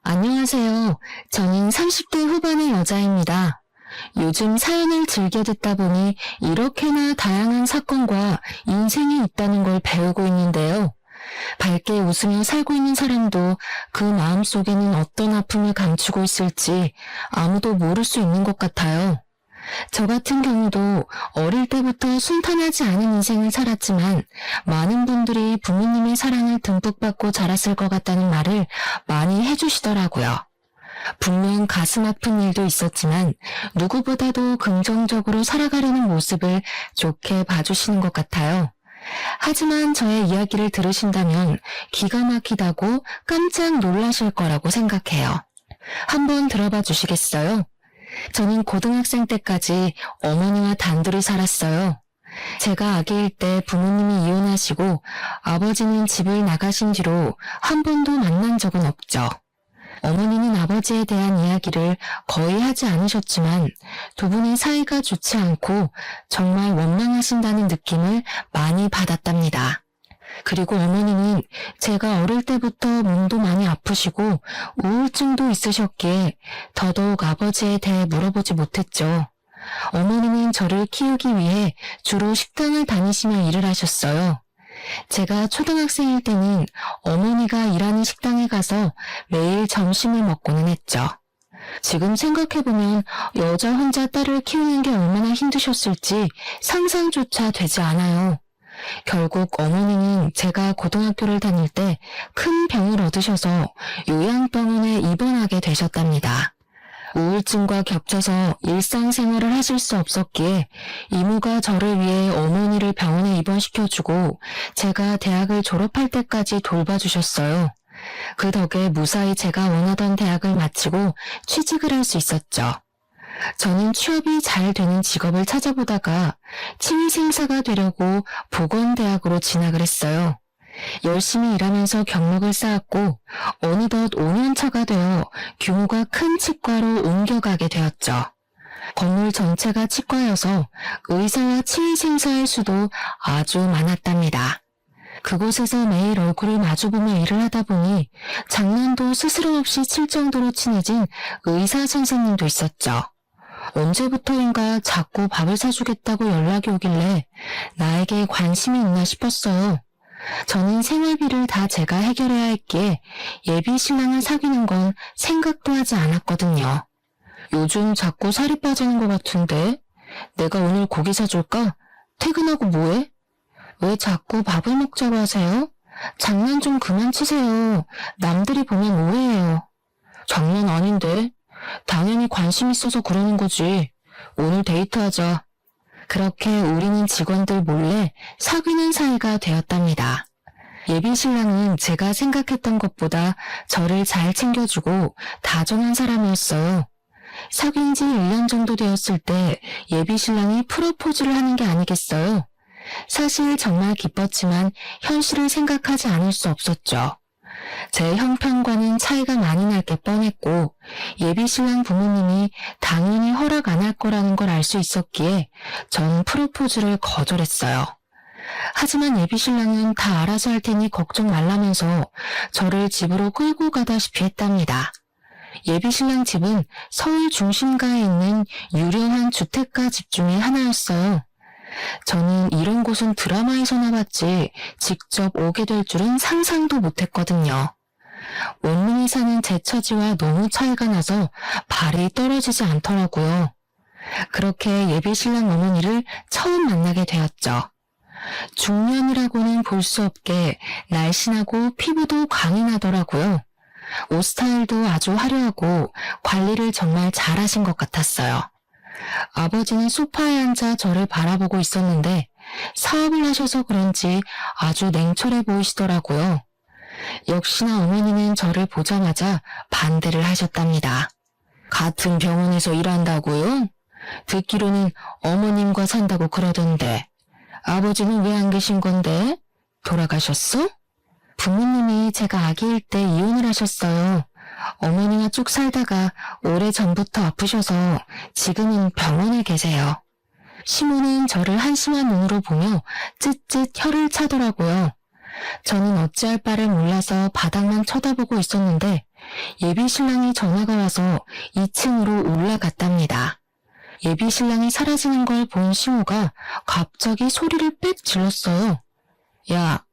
안녕하세요. 저는 30대 후반의 여자입니다. 요즘 사연을 즐겨 듣다 보니 이렇게나 다양한 사건과 인생이 있다는 걸 배우고 있는데요. 밝게 웃으며 살고 있는 사람도 그 마음속에는 어떤 아픔을 감추고 있을지 아무도 모를 수 있는 것 같아요. 저 같은 경우도 어릴 때부터 순탄하지 않은 인생을 살았지만 많은 분들이 부모님의 사랑을 듬뿍 받고 자랐을 것 같다는 말을 많이 해주시더라고요. 분명 가슴 아픈 일도 있었지만 누구보다도 긍정적으로 살아가려는 모습을 좋게 봐주시는 것 같아요. 하지만 저의 이야기를 들으신다면 기가 막히다고 깜짝 놀라실 거라고 생각해요. 한번 들어봐 주시겠어요? 저는 고등학생 때까지 어머니와 단둘이 살았어요. 제가 아기일 때 부모님이 이혼하시고 아버지는 집을 나가신 뒤로 한 번도 만난 적은 없죠. 어머니는 아버지에 대한 이야기를 거의 하지 않으셨지만 두 분의 사이가 좋지 않고 정말 원망하신다는 느낌을 많이 받았답니다. 그리고 어머니는 제가 어릴 때부터 몸도 많이 아프시고 우울증도 있으셨기에 더더욱 아버지에 대해 물어보지 못했죠. 어머니는 저를 키우기 위해 주로 식당을 다니시며 일을 하셨어요. 제가 초등학생일 때는 어머니가 일하는 식당에 가서 매일 점심을 먹고는 했죠. 지금 생각해보면 여자 혼자 딸을 키우는 게 얼마나 힘드셨을지 상상조차 되지 않아요. 결국 어머니는 제가 고등학교를 다닐 때 큰 병을 얻으셔서 요양병원에 입원하게 되셨답니다. 우울증과 겹쳐서 일상생활을 하실 수 없었기에 이모가 저를 위해 어머니를 병원에 입원시켜주고 제가 대학을 졸업할 때까지 돌봐주셨어요. 그 덕에 무사히 제가 원하던 대학을 마치고 취직을 할 수 있었죠. 저는 취업이 잘 되는 직업을 찾아보다가 치위생사가 되려고 보건대학으로 진학을 했어요. 열심히 일하면서 경력을 쌓았고 어느덧 5년차가 되어 규모가 큰 치과로 옮겨가게 되었죠. 건물 전체가 치과여서 의사와 치위생사의 수도 아주 많았답니다. 그곳에서 매일 얼굴을 마주보며 일을 하다 보니 장난도 스스럼 없이 칠 정도로 친해진 의사 선생님도 있었죠. 언제부터인가 자꾸 밥을 사주겠다고 연락이 오길래 나에게 관심이 있나 싶었어요. 저는 생활비를 다 제가 해결해야 했기에 예비 신랑을 사귀는 건 생각도 하지 않았거든요. 요즘 자꾸 살이 빠지는 것 같은데 내가 오늘 고기 사줄까? 퇴근하고 뭐해? 왜 자꾸 밥을 먹자고 하세요? 장난 좀 그만 치세요. 남들이 보면 오해해요. 장난 아닌데? 당연히 관심 있어서 그러는 거지. 오늘 데이트하자. 그렇게 우리는 직원들 몰래 사귀는 사이가 되었답니다. 예비 신랑은 제가 생각했던 것보다 저를 잘 챙겨주고 다정한 사람이었어요. 사귄 지 1년 정도 되었을 때 예비 신랑이 프로포즈를 하는 게 아니겠어요? 사실 정말 기뻤지만 현실을 생각하지 않을 수 없었죠. 제 형편과는 차이가 많이 날 게 뻔했고 예비 신랑 부모님이 당연히 허락 안 할 거라는 걸 알 수 있었기에 전 프로포즈를 거절했어요. 하지만 예비 신랑은 다 알아서 할 테니 걱정 말라면서 저를 집으로 끌고 가다시피 했답니다. 예비 신랑 집은 서울 중심가에 있는 유려한 주택가 집 중에 하나였어요. 저는 이런 곳은 드라마에서나 봤지 직접 오게 될 줄은 상상도 못했거든요. 원룸이 사는 제 처지와 너무 차이가 나서 발이 떨어지지 않더라고요. 그렇게 예비 신랑 어머니를 처음 만나게 되었죠. 중년이라고는 볼 수 없게 날씬하고 피부도 광이 나더라고요. 옷 스타일도 아주 화려하고 관리를 정말 잘하신 것 같았어요. 아버지는 소파에 앉아 저를 바라보고 있었는데 사업을 하셔서 그런지 아주 냉철해 보이시더라고요. 역시나 어머니는 저를 보자마자 반대를 하셨답니다. 같은 병원에서 일한다고요? 듣기로는 어머님과 산다고 그러던데 아버지는 왜 안 계신 건데? 돌아가셨어? 부모님이 제가 아기일 때 이혼을 하셨어요. 어머니가 쭉 살다가 오래전부터 아프셔서 지금은 병원에 계세요. 시모는 저를 한심한 눈으로 보며 쯧쯧 혀를 차더라고요. 저는 어찌할 바를 몰라서 바닥만 쳐다보고 있었는데 예비 신랑이 전화가 와서 2층으로 올라갔답니다. 예비 신랑이 사라지는 걸 본 시모가 갑자기 소리를 빽 질렀어요. 야,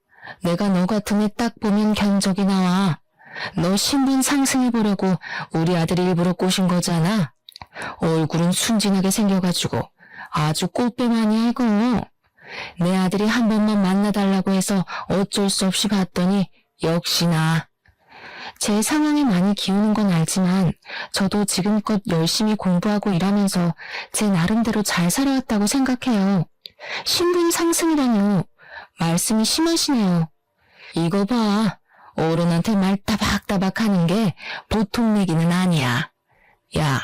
내가 너 같은 애 딱 보면 견적이 나와. 너 신분 상승해보려고 우리 아들이 일부러 꼬신 거잖아. 얼굴은 순진하게 생겨가지고 아주 꽃뱀아니야 이거. 내 아들이 한 번만 만나달라고 해서 어쩔 수 없이 봤더니 역시나. 제 상황이 많이 기우는 건 알지만 저도 지금껏 열심히 공부하고 일하면서 제 나름대로 잘 살아왔다고 생각해요. 신분 상승이라뇨. 말씀이 심하시네요. 이거 봐. 어른한테 말 따박따박 하는 게 보통 얘기는 아니야. 야,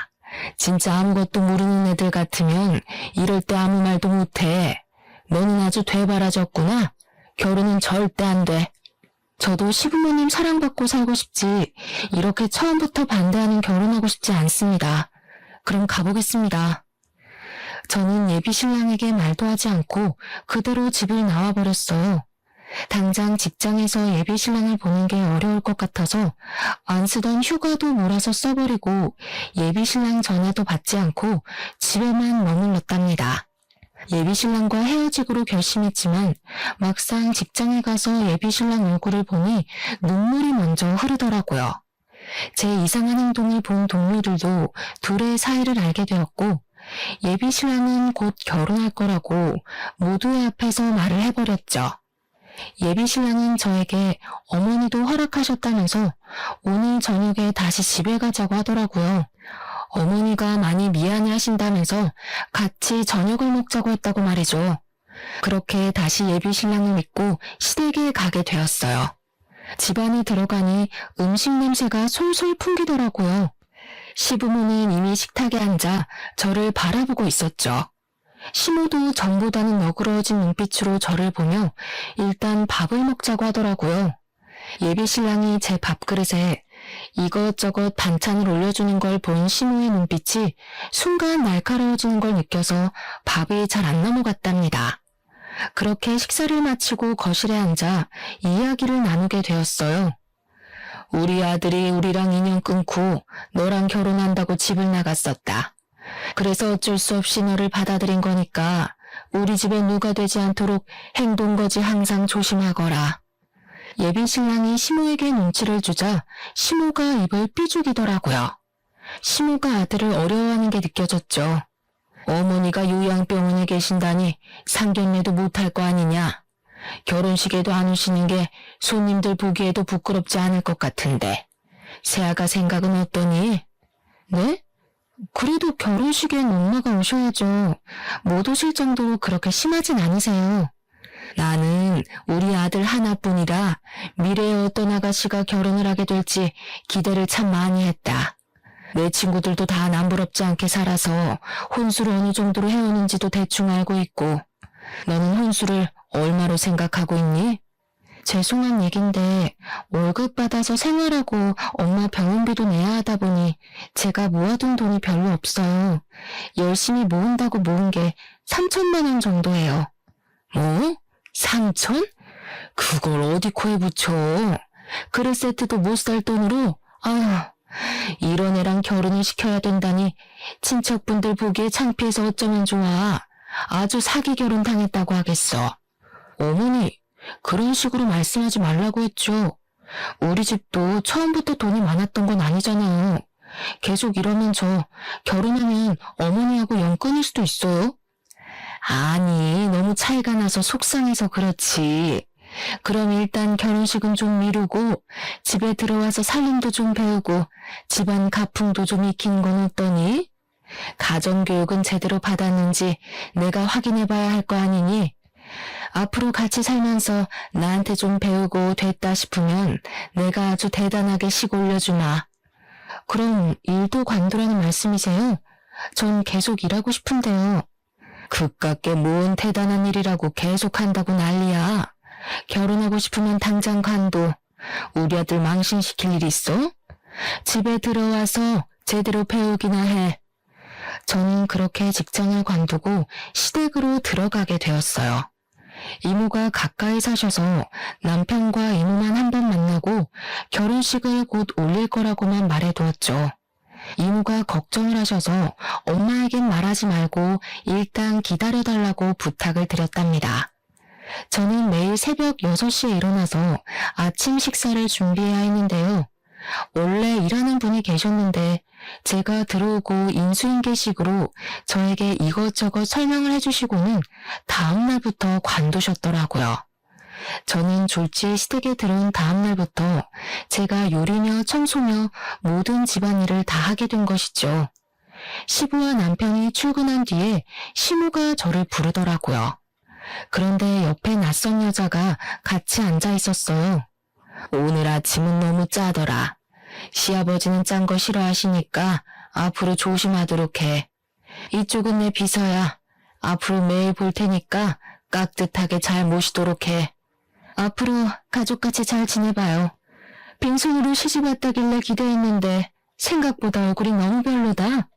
진짜 아무것도 모르는 애들 같으면 이럴 때 아무 말도 못해. 너는 아주 되바라졌구나. 결혼은 절대 안 돼. 저도 시부모님 사랑받고 살고 싶지 이렇게 처음부터 반대하는 결혼하고 싶지 않습니다. 그럼 가보겠습니다. 저는 예비 신랑에게 말도 하지 않고 그대로 집을 나와버렸어요. 당장 직장에서 예비 신랑을 보는 게 어려울 것 같아서 안 쓰던 휴가도 몰아서 써버리고 예비 신랑 전화도 받지 않고 집에만 머물렀답니다. 예비 신랑과 헤어지기로 결심했지만 막상 직장에 가서 예비 신랑 얼굴을 보니 눈물이 먼저 흐르더라고요. 제 이상한 행동을 본 동료들도 둘의 사이를 알게 되었고 예비 신랑은 곧 결혼할 거라고 모두의 앞에서 말을 해버렸죠. 예비 신랑은 저에게 어머니도 허락하셨다면서 오늘 저녁에 다시 집에 가자고 하더라고요. 어머니가 많이 미안해 하신다면서 같이 저녁을 먹자고 했다고 말이죠. 그렇게 다시 예비 신랑을 믿고 시댁에 가게 되었어요. 집안에 들어가니 음식 냄새가 솔솔 풍기더라고요. 시부모는 이미 식탁에 앉아 저를 바라보고 있었죠. 시모도 전보다는 너그러워진 눈빛으로 저를 보며 일단 밥을 먹자고 하더라고요. 예비 신랑이 제 밥그릇에 이것저것 반찬을 올려주는 걸 본 시모의 눈빛이 순간 날카로워지는 걸 느껴서 밥이 잘 안 넘어갔답니다. 그렇게 식사를 마치고 거실에 앉아 이야기를 나누게 되었어요. 우리 아들이 우리랑 인연 끊고 너랑 결혼한다고 집을 나갔었다. 그래서 어쩔 수 없이 너를 받아들인 거니까 우리 집에 누가 되지 않도록 행동거지 항상 조심하거라. 예비 신랑이 시모에게 눈치를 주자 시모가 입을 삐죽이더라고요. 시모가 아들을 어려워하는 게 느껴졌죠. 어머니가 요양병원에 계신다니 상견례도 못할 거 아니냐. 결혼식에도 안 오시는 게 손님들 보기에도 부끄럽지 않을 것 같은데. 새아가 생각은 어떠니? 네? 그래도 결혼식엔 엄마가 오셔야죠. 못 오실 정도로 그렇게 심하진 않으세요. 나는 우리 아들 하나뿐이라 미래에 어떤 아가씨가 결혼을 하게 될지 기대를 참 많이 했다. 내 친구들도 다 남부럽지 않게 살아서 혼수를 어느 정도로 해오는지도 대충 알고 있고 너는 혼수를 얼마로 생각하고 있니? 죄송한 얘긴데 월급 받아서 생활하고 엄마 병원비도 내야 하다 보니 제가 모아둔 돈이 별로 없어요. 열심히 모은다고 모은 게 3천만 원 정도예요. 뭐? 3천? 그걸 어디 코에 붙여? 그릇 세트도 못 살 돈으로? 아휴, 이런 애랑 결혼을 시켜야 된다니 친척분들 보기에 창피해서 어쩌면 좋아. 아주 사기 결혼 당했다고 하겠어. 어머니, 그런 식으로 말씀하지 말라고 했죠. 우리 집도 처음부터 돈이 많았던 건 아니잖아요. 계속 이러면 저 결혼하면 어머니하고 연 끊을 수도 있어요. 아니, 너무 차이가 나서 속상해서 그렇지. 그럼 일단 결혼식은 좀 미루고 집에 들어와서 살림도 좀 배우고 집안 가풍도 좀 익히는 건 어떠니? 가정교육은 제대로 받았는지 내가 확인해봐야 할 거 아니니? 앞으로 같이 살면서 나한테 좀 배우고 됐다 싶으면 내가 아주 대단하게 식 올려주마. 그럼 일도 관두라는 말씀이세요? 전 계속 일하고 싶은데요. 그깟게 뭔 대단한 일이라고 계속 한다고 난리야. 결혼하고 싶으면 당장 관둬. 우리 아들 망신시킬 일 있어? 집에 들어와서 제대로 배우기나 해. 저는 그렇게 직장을 관두고 시댁으로 들어가게 되었어요. 이모가 가까이 사셔서 남편과 이모만 한 번 만나고 결혼식을 곧 올릴 거라고만 말해두었죠. 이모가 걱정을 하셔서 엄마에겐 말하지 말고 일단 기다려달라고 부탁을 드렸답니다. 저는 매일 새벽 6시에 일어나서 아침 식사를 준비해야 했는데요. 원래 일하는 분이 계셨는데 제가 들어오고 인수인계식으로 저에게 이것저것 설명을 해주시고는 다음날부터 관두셨더라고요. 저는 졸지에 시댁에 들어온 다음날부터 제가 요리며 청소며 모든 집안일을 다 하게 된 것이죠. 시부와 남편이 출근한 뒤에 시모가 저를 부르더라고요. 그런데 옆에 낯선 여자가 같이 앉아 있었어요. 오늘 아침은 너무 짜더라. 시아버지는 짠 거 싫어하시니까 앞으로 조심하도록 해. 이쪽은 내 비서야. 앞으로 매일 볼 테니까 깍듯하게 잘 모시도록 해. 앞으로 가족같이 잘 지내봐요. 빈손으로 시집 왔다길래 기대했는데 생각보다 얼굴이 너무 별로다.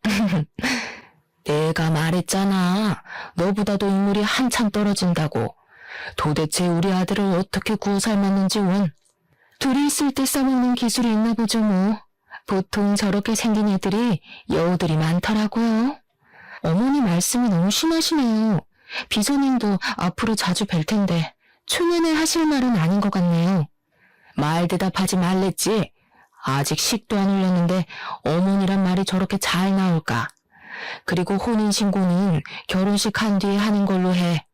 내가 말했잖아. 너보다도 인물이 한참 떨어진다고. 도대체 우리 아들을 어떻게 구워 삶았는지 원. 둘이 있을 때 써먹는 기술이 있나 보죠 뭐. 보통 저렇게 생긴 애들이 여우들이 많더라고요. 어머니 말씀이 너무 심하시네요. 비서님도 앞으로 자주 뵐 텐데 초면에 하실 말은 아닌 것 같네요. 말 대답하지 말랬지. 아직 식도 안 올렸는데 어머니란 말이 저렇게 잘 나올까. 그리고 혼인신고는 결혼식 한 뒤에 하는 걸로 해.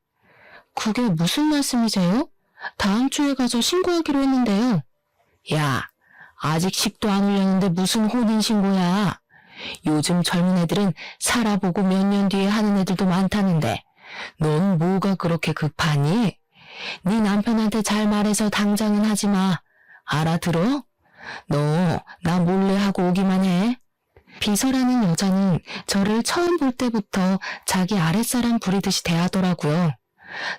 그게 무슨 말씀이세요? 다음 주에 가서 신고하기로 했는데요. 야, 아직 식도 안 올렸는데 무슨 혼인신고야. 요즘 젊은 애들은 살아보고 몇 년 뒤에 하는 애들도 많다는데 넌 뭐가 그렇게 급하니? 네 남편한테 잘 말해서 당장은 하지 마. 알아들어? 너 나 몰래 하고 오기만 해. 비서라는 여자는 저를 처음 볼 때부터 자기 아랫사람 부리듯이 대하더라고요.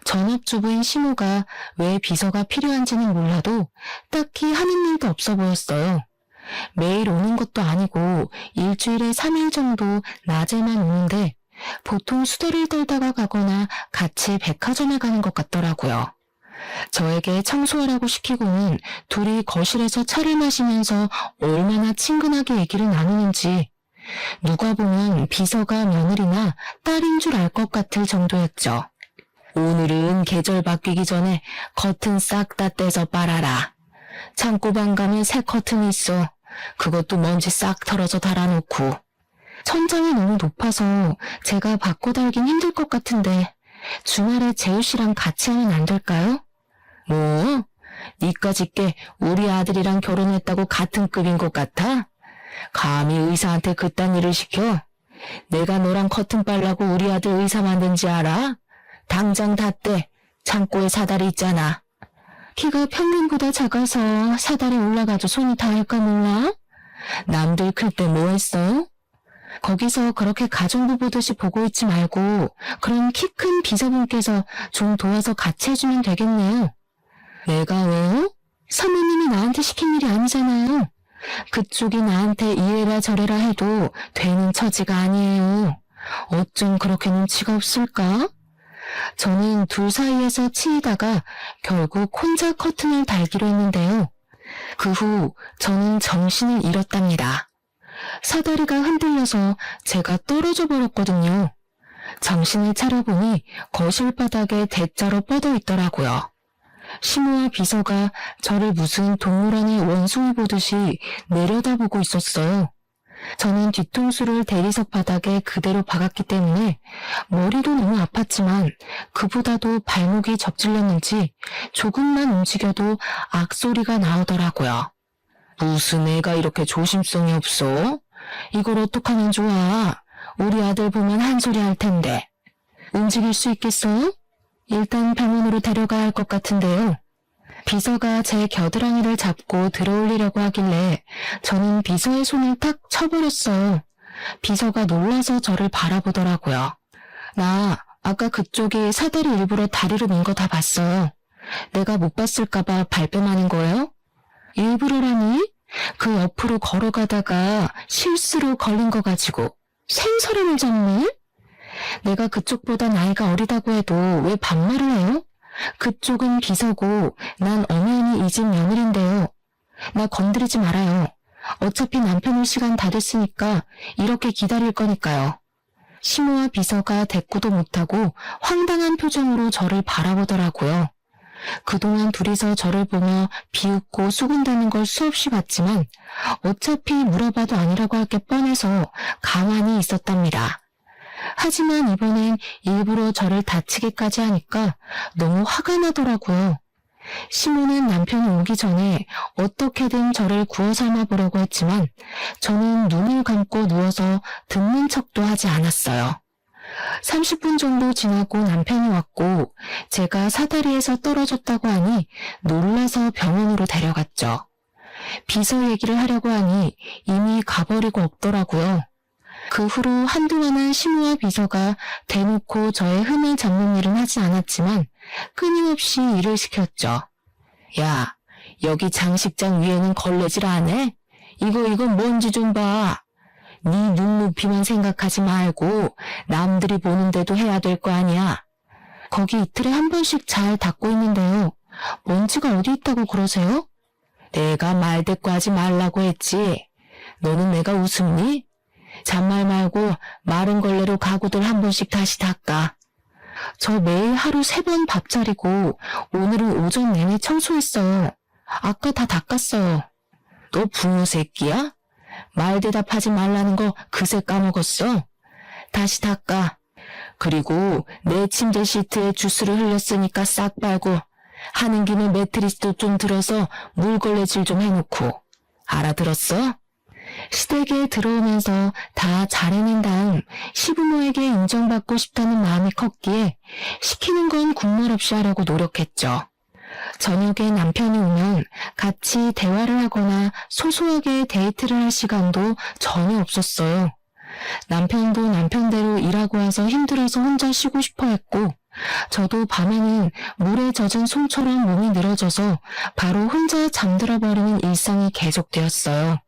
전업주부인 시모가 왜 비서가 필요한지는 몰라도 딱히 하는 일도 없어 보였어요. 매일 오는 것도 아니고 일주일에 3일 정도 낮에만 오는데 보통 수다를 떨다가 가거나 같이 백화점에 가는 것 같더라고요. 저에게 청소하라고 시키고는 둘이 거실에서 차를 마시면서 얼마나 친근하게 얘기를 나누는지 누가 보면 비서가 며느리나 딸인 줄 알 것 같을 정도였죠. 오늘은 계절 바뀌기 전에 커튼 싹 다 떼서 빨아라. 창고방 가면 새 커튼이 있어. 그것도 먼지 싹 털어서 달아놓고. 천장이 너무 높아서 제가 바꿔 달긴 힘들 것 같은데 주말에 재우 씨랑 같이 하면 안 될까요? 뭐? 니까짓게 우리 아들이랑 결혼했다고 같은 급인 것 같아? 감히 의사한테 그딴 일을 시켜? 내가 너랑 커튼 빨라고 우리 아들 의사 만든지 알아? 당장 다 떼. 창고에 사다리 있잖아. 키가 평균보다 작아서 사다리 올라가도 손이 닿을까 몰라? 남들 클 때 뭐 했어? 거기서 그렇게 가정부 보듯이 보고 있지 말고 그런 키 큰 비서분께서 좀 도와서 같이 해주면 되겠네요. 내가 왜요? 사모님이 나한테 시킨 일이 아니잖아요. 그쪽이 나한테 이래라 저래라 해도 되는 처지가 아니에요. 어쩜 그렇게 눈치가 없을까? 저는 둘 사이에서 치이다가 결국 혼자 커튼을 달기로 했는데요. 그 후 저는 정신을 잃었답니다. 사다리가 흔들려서 제가 떨어져 버렸거든요. 정신을 차려보니 거실 바닥에 대자로 뻗어 있더라고요. 시모와 비서가 저를 무슨 동물원의 원숭이 보듯이 내려다보고 있었어요. 저는 뒤통수를 대리석 바닥에 그대로 박았기 때문에 머리도 너무 아팠지만 그보다도 발목이 접질렸는지 조금만 움직여도 악소리가 나오더라고요. 무슨 애가 이렇게 조심성이 없어? 이걸 어떡하면 좋아? 우리 아들 보면 한 소리 할 텐데. 움직일 수 있겠어요? 일단 병원으로 데려가야 할 것 같은데요. 비서가 제 겨드랑이를 잡고 들어올리려고 하길래 저는 비서의 손을 탁 쳐버렸어요. 비서가 놀라서 저를 바라보더라고요. 나 아까 그쪽이 사다리 일부러 다리로 민 거 다 봤어요. 내가 못 봤을까봐 발뺌하는 거예요? 일부러라니? 그 옆으로 걸어가다가 실수로 걸린 거 가지고 생사람을 잡니? 내가 그쪽보다 나이가 어리다고 해도 왜 반말을 해요? 그쪽은 비서고 난 엄연히 이 집 며느리인데요. 나 건드리지 말아요. 어차피 남편 올 시간 다 됐으니까 이렇게 기다릴 거니까요. 시모와 비서가 대꾸도 못하고 황당한 표정으로 저를 바라보더라고요. 그동안 둘이서 저를 보며 비웃고 수군대는 걸 수없이 봤지만 어차피 물어봐도 아니라고 할 게 뻔해서 가만히 있었답니다. 하지만 이번엔 일부러 저를 다치게까지 하니까 너무 화가 나더라고요. 시모는 남편이 오기 전에 어떻게든 저를 구워 삶아 보려고 했지만 저는 눈을 감고 누워서 듣는 척도 하지 않았어요. 30분 정도 지나고 남편이 왔고 제가 사다리에서 떨어졌다고 하니 놀라서 병원으로 데려갔죠. 비서 얘기를 하려고 하니 이미 가버리고 없더라고요. 그 후로 한동안은 시모와 비서가 대놓고 저의 흠을 잡는 일은 하지 않았지만 끊임없이 일을 시켰죠. 야, 여기 장식장 위에는 걸레질 안 해? 이거 뭔지 좀 봐. 네 눈높이만 생각하지 말고 남들이 보는데도 해야 될 거 아니야. 거기 이틀에 한 번씩 잘 닦고 있는데요. 먼지가 어디 있다고 그러세요? 내가 말대꾸하지 말라고 했지. 너는 내가 웃음니? 잔말 말고 마른 걸레로 가구들 한 번씩 다시 닦아. 저 매일 하루 3번 밥 차리고 오늘은 오전 내내 청소했어요. 아까 다 닦았어요. 너 붕어 새끼야? 말 대답하지 말라는 거 그새 까먹었어? 다시 닦아. 그리고 내 침대 시트에 주스를 흘렸으니까 싹 빨고 하는 김에 매트리스도 좀 들어서 물걸레질 좀 해놓고. 알아들었어? 시댁에 들어오면서 다 잘해낸 다음 시부모에게 인정받고 싶다는 마음이 컸기에 시키는 건 군말 없이 하려고 노력했죠. 저녁에 남편이 오면 같이 대화를 하거나 소소하게 데이트를 할 시간도 전혀 없었어요. 남편도 남편대로 일하고 와서 힘들어서 혼자 쉬고 싶어 했고 저도 밤에는 물에 젖은 솜처럼 몸이 늘어져서 바로 혼자 잠들어 버리는 일상이 계속되었어요.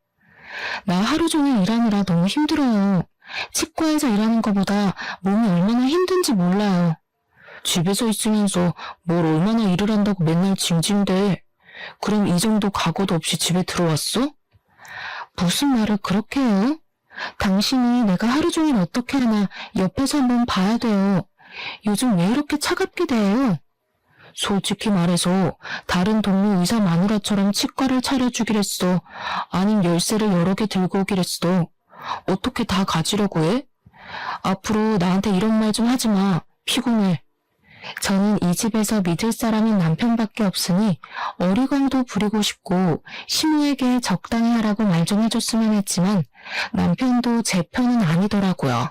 나 하루 종일 일하느라 너무 힘들어요. 치과에서 일하는 것보다 몸이 얼마나 힘든지 몰라요. 집에서 있으면서 뭘 얼마나 일을 한다고 맨날 징징대. 그럼 이 정도 각오도 없이 집에 들어왔어? 무슨 말을 그렇게 해요? 당신이 내가 하루 종일 어떻게 하나 옆에서 한번 봐야 돼요. 요즘 왜 이렇게 차갑게 대해요? 솔직히 말해서 다른 동료 의사 마누라처럼 치과를 차려주기랬어. 아님 열쇠를 여러 개 들고 오기랬어. 어떻게 다 가지려고 해? 앞으로 나한테 이런 말 좀 하지 마. 피곤해. 저는 이 집에서 믿을 사람인 남편밖에 없으니 어리광도 부리고 싶고 시모에게 적당히 하라고 말 좀 해줬으면 했지만 남편도 제 편은 아니더라고요.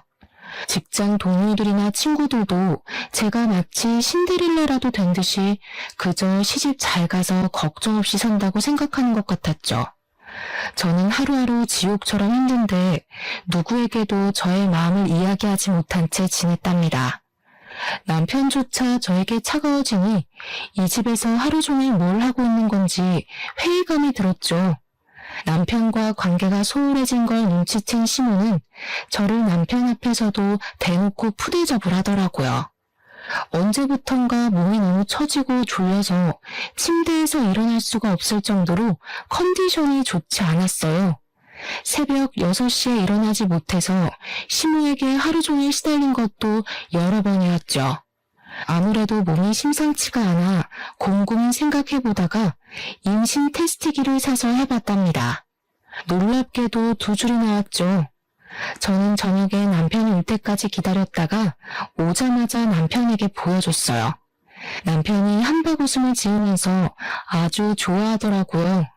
직장 동료들이나 친구들도 제가 마치 신데렐라라도 된 듯이 그저 시집 잘 가서 걱정 없이 산다고 생각하는 것 같았죠. 저는 하루하루 지옥처럼 힘든데 누구에게도 저의 마음을 이야기하지 못한 채 지냈답니다. 남편조차 저에게 차가워지니 이 집에서 하루 종일 뭘 하고 있는 건지 회의감이 들었죠. 남편과 관계가 소홀해진 걸 눈치챈 시모는 저를 남편 앞에서도 대놓고 푸대접을 하더라고요. 언제부턴가 몸이 너무 처지고 졸려서 침대에서 일어날 수가 없을 정도로 컨디션이 좋지 않았어요. 새벽 6시에 일어나지 못해서 시모에게 하루 종일 시달린 것도 여러 번이었죠. 아무래도 몸이 심상치가 않아 곰곰이 생각해보다가 임신 테스트기를 사서 해봤답니다. 놀랍게도 2줄이 나왔죠. 저는 저녁에 남편이 올 때까지 기다렸다가 오자마자 남편에게 보여줬어요. 남편이 한바구음을 지으면서 아주 좋아하더라고요.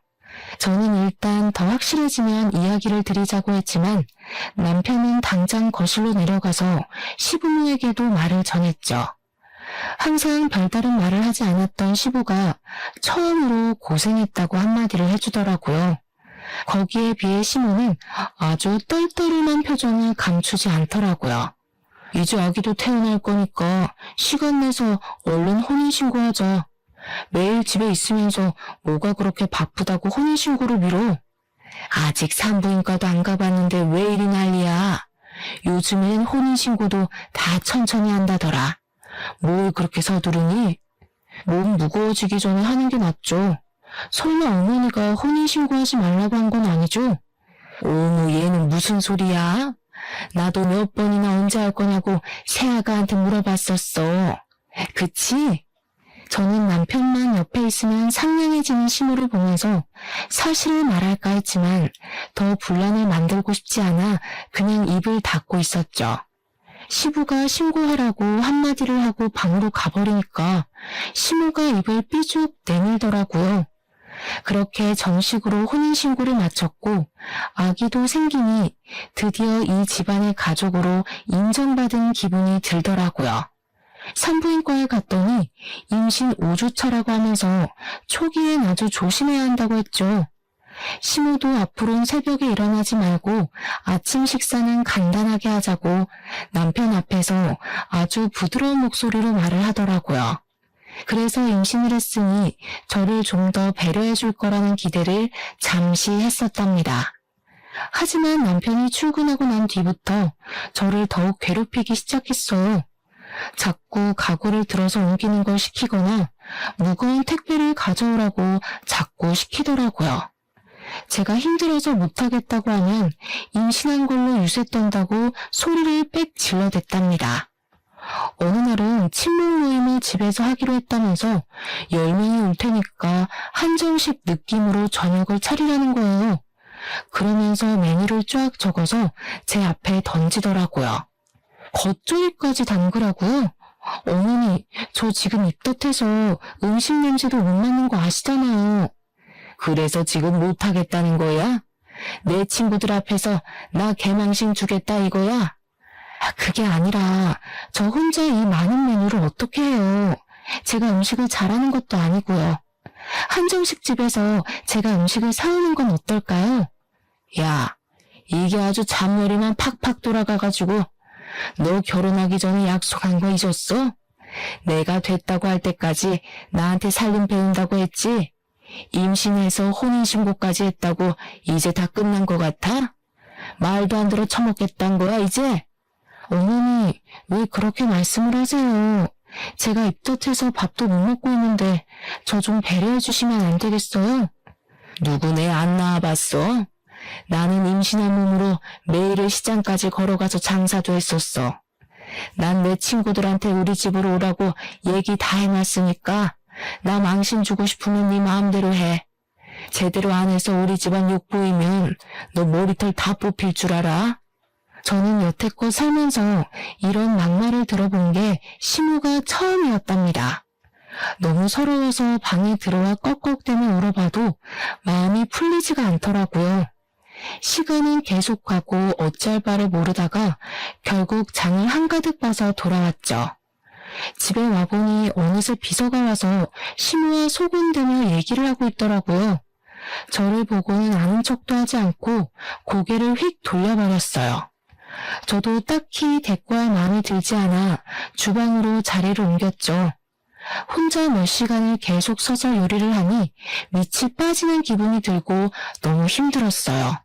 저는 일단 더 확실해지면 이야기를 드리자고 했지만 남편은 당장 거실로 내려가서 시부모에게도 말을 전했죠. 항상 별다른 말을 하지 않았던 시부가 처음으로 고생했다고 한마디를 해주더라고요. 거기에 비해 시모는 아주 떨떠름한 표정을 감추지 않더라고요. 이제 아기도 태어날 거니까 시간 내서 얼른 혼인신고하자. 매일 집에 있으면서 뭐가 그렇게 바쁘다고 혼인신고를 미뤄? 아직 산부인과도 안 가봤는데 왜 이리 난리야? 요즘엔 혼인신고도 다 천천히 한다더라. 뭘 그렇게 서두르니? 몸 무거워지기 전에 하는 게 낫죠. 설마 어머니가 혼인신고하지 말라고 한 건 아니죠? 어머, 얘는 무슨 소리야? 나도 몇 번이나 언제 할 거냐고 새아가한테 물어봤었어. 그치? 저는 남편만 옆에 있으면 상냥해지는 심우를 보면서 사실을 말할까 했지만 더 분란을 만들고 싶지 않아 그냥 입을 닫고 있었죠. 시부가 신고하라고 한마디를 하고 방으로 가버리니까 시무가 입을 삐죽 내밀더라고요. 그렇게 정식으로 혼인신고를 마쳤고 아기도 생기니 드디어 이 집안의 가족으로 인정받은 기분이 들더라고요. 산부인과에 갔더니 임신 5주차라고 하면서 초기엔 아주 조심해야 한다고 했죠. 시모도 앞으로는 새벽에 일어나지 말고 아침 식사는 간단하게 하자고 남편 앞에서 아주 부드러운 목소리로 말을 하더라고요. 그래서 임신을 했으니 저를 좀 더 배려해 줄 거라는 기대를 잠시 했었답니다. 하지만 남편이 출근하고 난 뒤부터 저를 더욱 괴롭히기 시작했어요. 자꾸 가구를 들어서 옮기는 걸 시키거나 무거운 택배를 가져오라고 자꾸 시키더라고요. 제가 힘들어서 못하겠다고 하면 임신한 걸로 유세 떤다고 소리를 빽 질러댔답니다. 어느 날은 친목 모임을 집에서 하기로 했다면서 10명이 올 테니까 한정식 느낌으로 저녁을 차리라는 거예요. 그러면서 메뉴를 쫙 적어서 제 앞에 던지더라고요. 겉절이까지 담그라고요? 어머니, 저 지금 입덧해서 음식 냄새도 못 맡는 거 아시잖아요. 그래서 지금 못하겠다는 거야? 내 친구들 앞에서 나 개망신 주겠다 이거야? 그게 아니라 저 혼자 이 많은 메뉴를 어떻게 해요? 제가 음식을 잘하는 것도 아니고요. 한정식 집에서 제가 음식을 사오는 건 어떨까요? 야, 이게 아주 잔머리만 팍팍 돌아가가지고 너 결혼하기 전에 약속한 거 잊었어? 내가 됐다고 할 때까지 나한테 살림 배운다고 했지? 임신해서 혼인신고까지 했다고 이제 다 끝난 거 같아? 말도 안 들어 처먹겠다는 거야 이제? 어머니, 왜 그렇게 말씀을 하세요? 제가 입덧해서 밥도 못 먹고 있는데 저 좀 배려해 주시면 안 되겠어요? 누구네 안 나와봤어? 나는 임신한 몸으로 매일을 시장까지 걸어가서 장사도 했었어. 난 내 친구들한테 우리 집으로 오라고 얘기 다 해놨으니까 나 망신 주고 싶으면 네 마음대로 해. 제대로 안 해서 우리 집안 욕 보이면 너 머리털 다 뽑힐 줄 알아? 저는 여태껏 살면서 이런 막말을 들어본 게 시무가 처음이었답니다. 너무 서러워서 방에 들어와 꺽꺽대며 울어봐도 마음이 풀리지가 않더라고요. 시간은 계속가고 어찌할 바를 모르다가 결국 장을 한가득 봐서 돌아왔죠. 집에 와보니 어느새 비서가 와서 시무와 소곤대며 얘기를 하고 있더라고요. 저를 보고는 아는 척도 하지 않고 고개를 휙 돌려버렸어요. 저도 딱히 대꾸할 마음이 들지 않아 주방으로 자리를 옮겼죠. 혼자 몇 시간을 계속 서서 요리를 하니 밑이 빠지는 기분이 들고 너무 힘들었어요.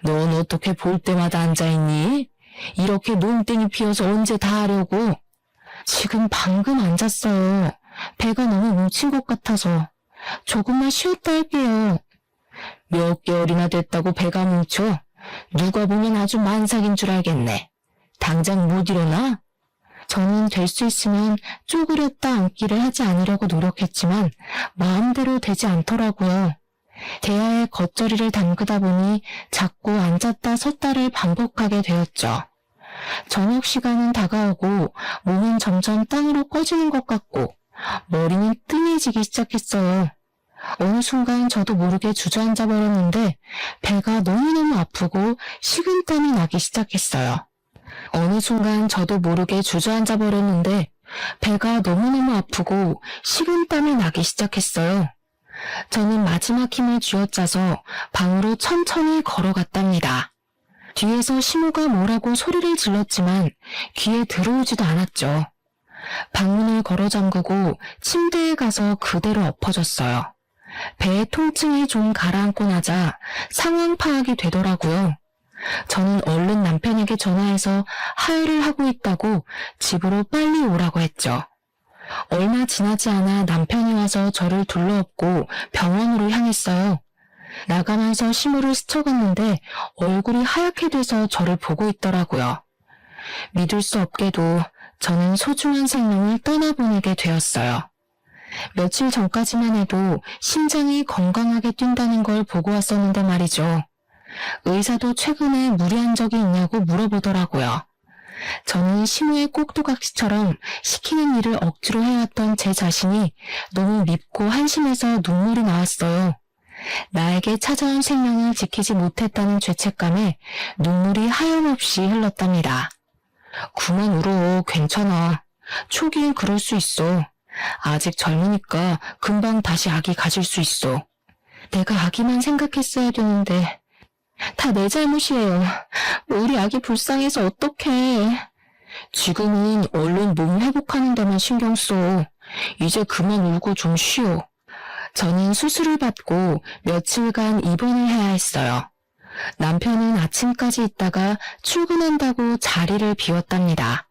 넌 어떻게 볼 때마다 앉아있니? 이렇게 논땡이 피어서 언제 다 하려고? 지금 방금 앉았어요. 배가 너무 뭉친 것 같아서. 조금만 쉬었다 할게요. 몇 개월이나 됐다고 배가 뭉쳐? 누가 보면 아주 만삭인 줄 알겠네. 당장 못 일어나? 저는 될 수 있으면 쪼그렸다 앉기를 하지 않으려고 노력했지만 마음대로 되지 않더라고요. 대야에 겉절이를 담그다 보니 자꾸 앉았다 섰다를 반복하게 되었죠. 저녁 시간은 다가오고 몸은 점점 땅으로 꺼지는 것 같고 머리는 뜸해지기 시작했어요. 어느 순간 저도 모르게 주저앉아 버렸는데 배가 너무너무 아프고 식은땀이 나기 시작했어요. 어느 순간 저도 모르게 주저앉아 버렸는데 배가 너무너무 아프고 식은땀이 나기 시작했어요. 저는 마지막 힘을 쥐어짜서 방으로 천천히 걸어갔답니다. 뒤에서 시모가 뭐라고 소리를 질렀지만 귀에 들어오지도 않았죠. 방문을 걸어 잠그고 침대에 가서 그대로 엎어졌어요. 배의 통증이 좀 가라앉고 나자 상황 파악이 되더라고요. 저는 얼른 남편에게 전화해서 하혈을 하고 있다고 집으로 빨리 오라고 했죠. 얼마 지나지 않아 남편이 와서 저를 둘러엎고 병원으로 향했어요. 나가면서 시무를 스쳐갔는데 얼굴이 하얗게 돼서 저를 보고 있더라고요. 믿을 수 없게도 저는 소중한 생명을 떠나보내게 되었어요. 며칠 전까지만 해도 심장이 건강하게 뛴다는 걸 보고 왔었는데 말이죠. 의사도 최근에 무리한 적이 있냐고 물어보더라고요. 저는 시무의 꼭두각시처럼 시키는 일을 억지로 해왔던 제 자신이 너무 밉고 한심해서 눈물이 나왔어요. 나에게 찾아온 생명을 지키지 못했다는 죄책감에 눈물이 하염없이 흘렀답니다. 그만 울어. 괜찮아. 초기엔 그럴 수 있어. 아직 젊으니까 금방 다시 아기 가질 수 있어. 내가 아기만 생각했어야 되는데 다 내 잘못이에요. 우리 아기 불쌍해서 어떡해. 지금은 얼른 몸 회복하는 데만 신경 써. 이제 그만 울고 좀 쉬어. 저는 수술을 받고 며칠간 입원을 해야 했어요. 남편은 아침까지 있다가 출근한다고 자리를 비웠답니다.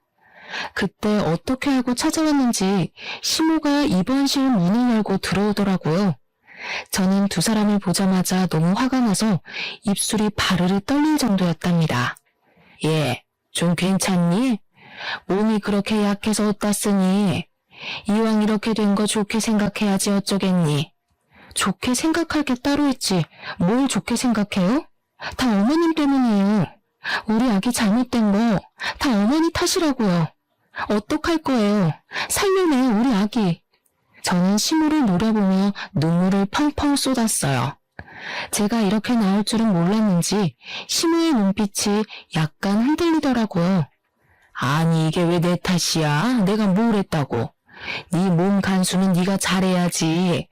그때 어떻게 알고 찾아왔는지 시모가 입원실 문을 열고 들어오더라고요. 저는 두 사람을 보자마자 너무 화가 나서 입술이 바르르 떨릴 정도였답니다. 예, 좀 괜찮니? 몸이 그렇게 약해서 어따쓰니? 이왕 이렇게 된 거 좋게 생각해야지 어쩌겠니? 좋게 생각할 게 따로 있지. 뭘 좋게 생각해요? 다 어머님 때문이에요. 우리 아기 잘못된 거 다 어머니 탓이라고요. 어떡할 거예요? 살려내요, 우리 아기. 저는 시무를 노려보며 눈물을 펑펑 쏟았어요. 제가 이렇게 나올 줄은 몰랐는지 시무의 눈빛이 약간 흔들리더라고요. 아니 이게 왜 내 탓이야? 내가 뭘 했다고? 네 몸 간수는 네가 잘해야지.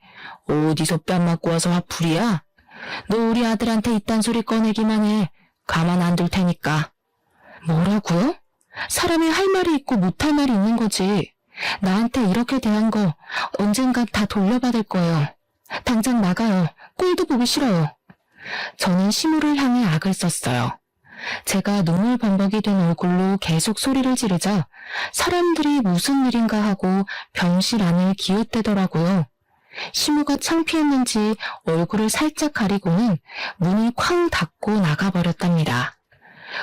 어디서 뺨 맞고 와서 화풀이야? 너 우리 아들한테 이딴 소리 꺼내기만 해. 가만 안 둘 테니까. 뭐라고요? 사람이 할 말이 있고 못할 말이 있는 거지. 나한테 이렇게 대한 거 언젠가 다 돌려받을 거예요. 당장 나가요. 꼴도 보기 싫어요. 저는 시무를 향해 악을 썼어요. 제가 눈물 범벅이 된 얼굴로 계속 소리를 지르자 사람들이 무슨 일인가 하고 병실 안을 기웃대더라고요. 시무가 창피했는지 얼굴을 살짝 가리고는 문을 쾅 닫고 나가버렸답니다.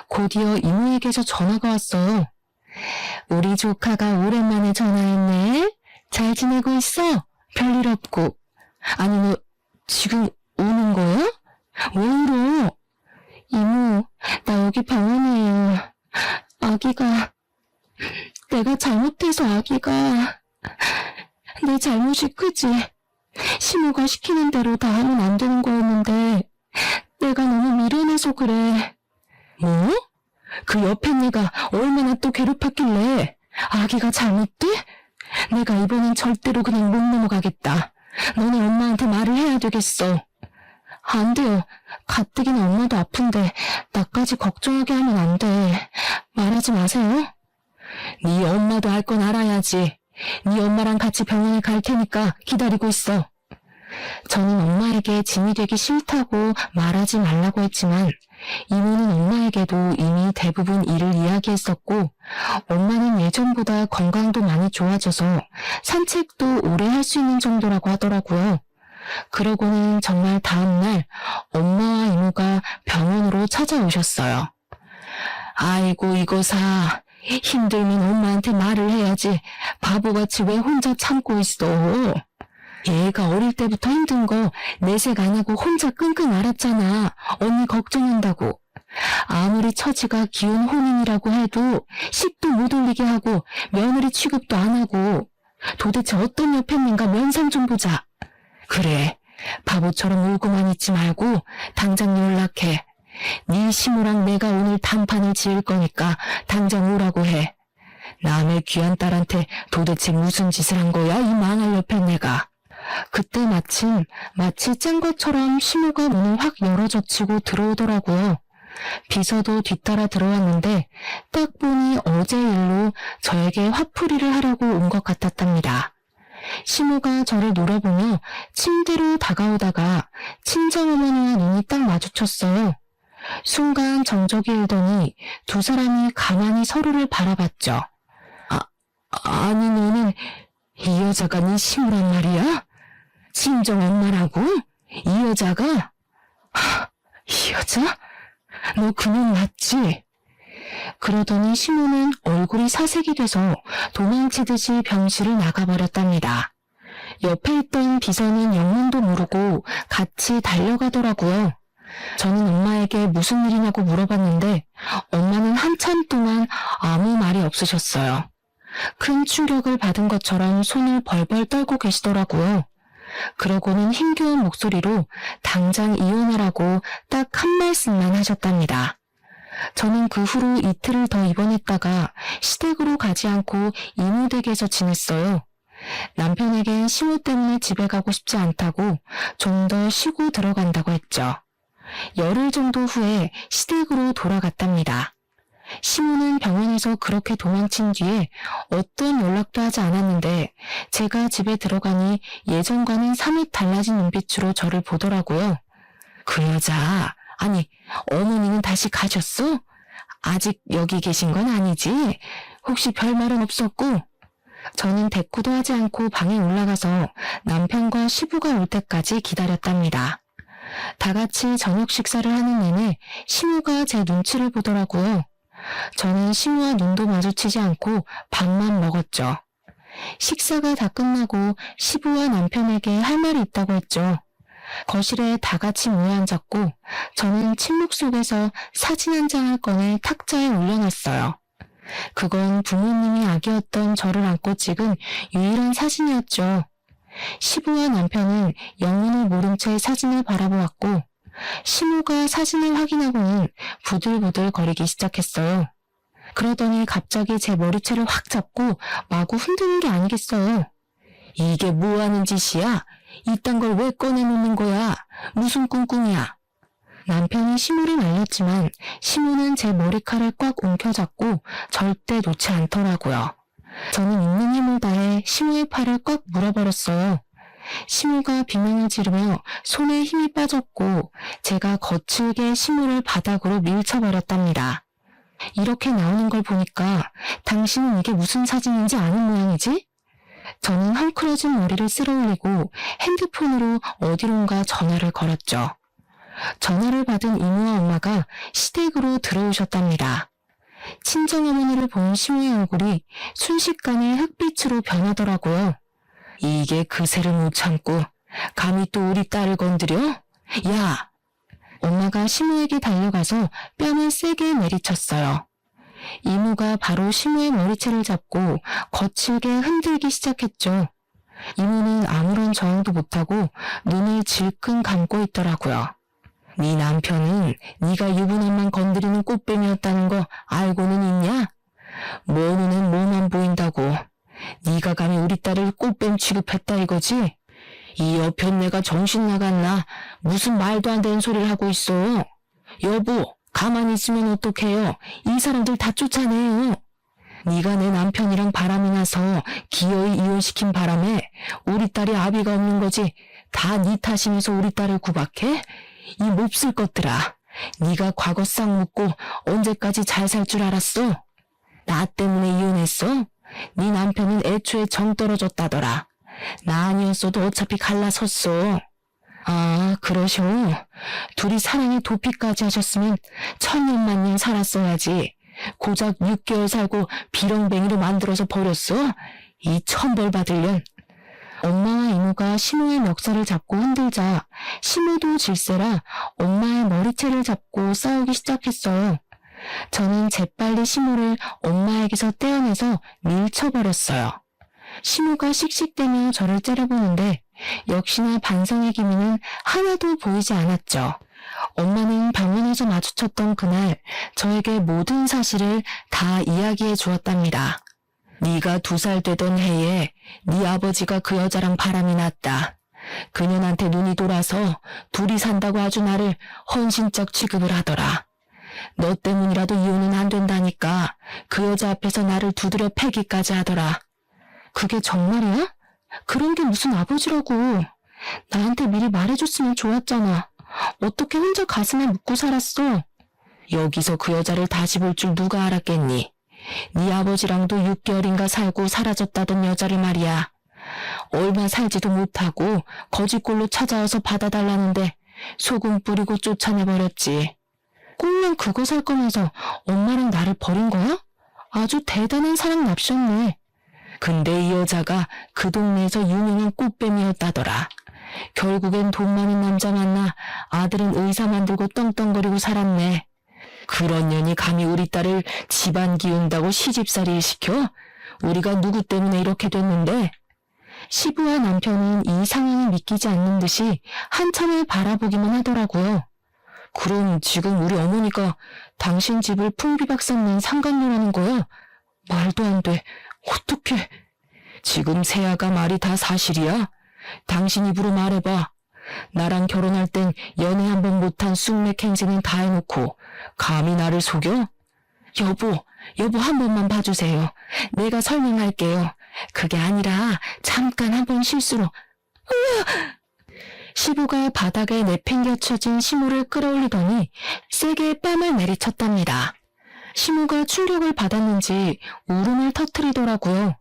곧이어 이모에게서 전화가 왔어요. 우리 조카가 오랜만에 전화했네. 잘 지내고 있어? 별일 없고. 아니 너 지금 우는 거야? 왜 울어? 이모, 나 여기 병원이에요. 아기가 내가 잘못해서 아기가 내 잘못이 크지. 시모가 시키는 대로 다 하면 안 되는 거였는데 내가 너무 미련해서 그래. 뭐? 그 옆에 애가 얼마나 또 괴롭혔길래 아기가 잘못돼? 내가 이번엔 절대로 그냥 못 넘어가겠다. 너네 엄마한테 말을 해야 되겠어. 안 돼요. 가뜩이나 엄마도 아픈데 나까지 걱정하게 하면 안 돼. 말하지 마세요. 네 엄마도 알 건 알아야지. 네 엄마랑 같이 병원에 갈 테니까 기다리고 있어. 저는 엄마에게 짐이 되기 싫다고 말하지 말라고 했지만 이모는 엄마에게도 이미 대부분 일을 이야기했었고 엄마는 예전보다 건강도 많이 좋아져서 산책도 오래 할 수 있는 정도라고 하더라고요. 그러고는 정말 다음날 엄마와 이모가 병원으로 찾아오셨어요. 아이고 이거사, 힘들면 엄마한테 말을 해야지 바보같이 왜 혼자 참고 있어. 얘가 어릴 때부터 힘든 거 내색 안 하고 혼자 끙끙 앓았잖아. 언니 걱정한다고. 아무리 처지가 기운 혼인이라고 해도 식도 못 올리게 하고 며느리 취급도 안 하고. 도대체 어떤 여편인가 면상 좀 보자. 그래, 바보처럼 울고만 있지 말고 당장 연락해. 네 시모랑 내가 오늘 단판을 지을 거니까 당장 오라고 해. 남의 귀한 딸한테 도대체 무슨 짓을 한 거야, 이 망할 여편네가. 그때 마침 마치 짠 것처럼 시모가 문을 확 열어젖히고 들어오더라고요. 비서도 뒤따라 들어왔는데 딱 보니 어제 일로 저에게 화풀이를 하려고 온 것 같았답니다. 시모가 저를 노려보며 침대로 다가오다가 친정어머니와 눈이 딱 마주쳤어요. 순간 정적이 일더니 두 사람이 가만히 서로를 바라봤죠. 아니 너는 이 여자가 네 시무란 말이야? 친정 엄마라고? 이 여자가? 이 여자? 너 그놈 맞지? 그러더니 시무는 얼굴이 사색이 돼서 도망치듯이 병실을 나가버렸답니다. 옆에 있던 비서는 영문도 모르고 같이 달려가더라고요. 저는 엄마에게 무슨 일이냐고 물어봤는데 엄마는 한참 동안 아무 말이 없으셨어요. 큰 충격을 받은 것처럼 손을 벌벌 떨고 계시더라고요. 그러고는 힘겨운 목소리로 당장 이혼하라고 딱 한 말씀만 하셨답니다. 저는 그 후로 이틀을 더 입원했다가 시댁으로 가지 않고 이모댁에서 지냈어요. 남편에겐 시모 때문에 집에 가고 싶지 않다고 좀 더 쉬고 들어간다고 했죠. 열흘 정도 후에 시댁으로 돌아갔답니다. 시모는 병원에서 그렇게 도망친 뒤에 어떤 연락도 하지 않았는데 제가 집에 들어가니 예전과는 사뭇 달라진 눈빛으로 저를 보더라고요. 그 여자, 아니 어머니는 다시 가셨어? 아직 여기 계신 건 아니지? 혹시 별말은 없었고? 저는 대꾸도 하지 않고 방에 올라가서 남편과 시부가 올 때까지 기다렸답니다. 다 같이 저녁 식사를 하는 내내 시무가 제 눈치를 보더라고요. 저는 시무와 눈도 마주치지 않고 밥만 먹었죠. 식사가 다 끝나고 시부와 남편에게 할 말이 있다고 했죠. 거실에 다 같이 모여 앉았고 저는 침묵 속에서 사진 한 장을 꺼내 탁자에 올려놨어요. 그건 부모님이 아기였던 저를 안고 찍은 유일한 사진이었죠. 시부와 남편은 영문을 모른 채 사진을 바라보았고 시무가 사진을 확인하고는 부들부들 거리기 시작했어요. 그러더니 갑자기 제 머리채를 확 잡고 마구 흔드는 게 아니겠어요. 이게 뭐하는 짓이야? 이딴 걸 왜 꺼내놓는 거야? 무슨 꿍꿍이야? 남편이 시무를 말렸지만 시무는 제 머리칼을 꽉 움켜잡고 절대 놓지 않더라고요. 저는 있는 힘을 다해 시무의 팔을 꽉 물어버렸어요. 시무가 비명을 지르며 손에 힘이 빠졌고 제가 거칠게 시무를 바닥으로 밀쳐버렸답니다. 이렇게 나오는 걸 보니까 당신은 이게 무슨 사진인지 아는 모양이지? 저는 헝클어진 머리를 쓸어올리고 핸드폰으로 어디론가 전화를 걸었죠. 전화를 받은 이모와 엄마가 시댁으로 들어오셨답니다. 친정어머니를 본 시무의 얼굴이 순식간에 흑빛으로 변하더라고요. 이게 그새를 못 참고 감히 또 우리 딸을 건드려? 야! 엄마가 시무에게 달려가서 뺨을 세게 내리쳤어요. 이모가 바로 시무의 머리채를 잡고 거칠게 흔들기 시작했죠. 이모는 아무런 저항도 못하고 눈을 질끈 감고 있더라고요. 네 남편은 네가 유부남만 건드리는 꽃뱀이었다는 거 알고는 있냐? 뭐 눈엔 뭐만 보인다고. 네가 감히 우리 딸을 꽃뱀 취급했다 이거지? 이 여편네가 정신 나갔나? 무슨 말도 안 되는 소리를 하고 있어. 여보, 가만히 있으면 어떡해요? 이 사람들 다 쫓아내요. 네가 내 남편이랑 바람이 나서 기어이 이혼시킨 바람에 우리 딸이 아비가 없는 거지. 다 네 탓이면서 우리 딸을 구박해? 이 몹쓸 것들아. 네가 과거 싹 묻고 언제까지 잘 살 줄 알았어? 나 때문에 이혼했어? 네 남편은 애초에 정 떨어졌다더라. 나 아니었어도 어차피 갈라섰어. 아, 그러셔. 둘이 사랑의 도피까지 하셨으면 천년만년 살았어야지. 고작 6개월 살고 비렁뱅이로 만들어서 버렸어? 이 천벌 받을년. 엄마와 이모가 시모의 멱살을 잡고 흔들자 시모도 질세라 엄마의 머리채를 잡고 싸우기 시작했어요. 저는 재빨리 시모를 엄마에게서 떼어내서 밀쳐버렸어요. 시모가 씩씩대며 저를 째려보는데 역시나 반성의 기미는 하나도 보이지 않았죠. 엄마는 병원에서 마주쳤던 그날 저에게 모든 사실을 다 이야기해 주었답니다. 네가 2살 되던 해에 네 아버지가 그 여자랑 바람이 났다. 그년한테 눈이 돌아서 둘이 산다고 아주 나를 헌신적 취급을 하더라. 너 때문이라도 이혼은 안 된다니까 그 여자 앞에서 나를 두드려 패기까지 하더라. 그게 정말이야? 그런 게 무슨 아버지라고. 나한테 미리 말해줬으면 좋았잖아. 어떻게 혼자 가슴에 묻고 살았어? 여기서 그 여자를 다시 볼 줄 누가 알았겠니? 네 아버지랑도 6개월인가 살고 사라졌다던 여자를 말이야. 얼마 살지도 못하고 거지꼴로 찾아와서 받아달라는데 소금 뿌리고 쫓아내버렸지. 꼴랑 그거 살 거면서 엄마랑 나를 버린 거야? 아주 대단한 사랑 납셨네. 근데 이 여자가 그 동네에서 유명한 꽃뱀이었다더라. 결국엔 돈 많은 남자 만나 아들은 의사 만들고 떵떵거리고 살았네. 그런 년이 감히 우리 딸을 집안 기운다고 시집살이를 시켜? 우리가 누구 때문에 이렇게 됐는데? 시부와 남편은 이 상황을 믿기지 않는 듯이 한참을 바라보기만 하더라고요. 그럼 지금 우리 어머니가 당신 집을 풍비박산 낸 상간녀라는 거야? 말도 안 돼. 어떡해. 지금 세아가 말이 다 사실이야? 당신 입으로 말해봐. 나랑 결혼할 땐 연애 한 번 못한 쑥맥 행세는 다 해놓고 감히 나를 속여? 여보 한 번만 봐주세요. 내가 설명할게요. 그게 아니라 잠깐 한 번 실수로. 시부가 바닥에 내팽겨쳐진 시모를 끌어올리더니 세게 뺨을 내리쳤답니다. 시모가 충격을 받았는지 울음을 터뜨리더라고요.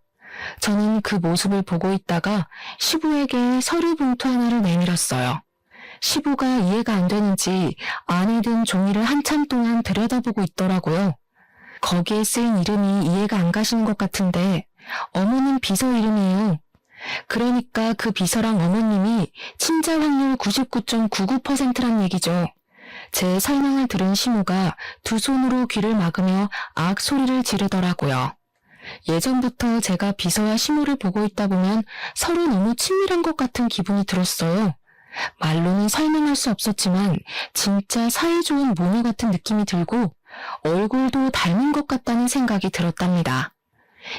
저는 그 모습을 보고 있다가 시부에게 서류 봉투 하나를 내밀었어요. 시부가 이해가 안 되는지 안에 든 종이를 한참 동안 들여다보고 있더라고요. 거기에 쓰인 이름이 이해가 안 가시는 것 같은데 어머님 비서 이름이에요. 그러니까 그 비서랑 어머님이 친자 확률 99.99%란 얘기죠. 제 설명을 들은 시모가 두 손으로 귀를 막으며 악 소리를 지르더라고요. 예전부터 제가 비서와 시모를 보고 있다 보면 서로 너무 친밀한 것 같은 기분이 들었어요. 말로는 설명할 수 없었지만 진짜 사이좋은 모녀 같은 느낌이 들고 얼굴도 닮은 것 같다는 생각이 들었답니다.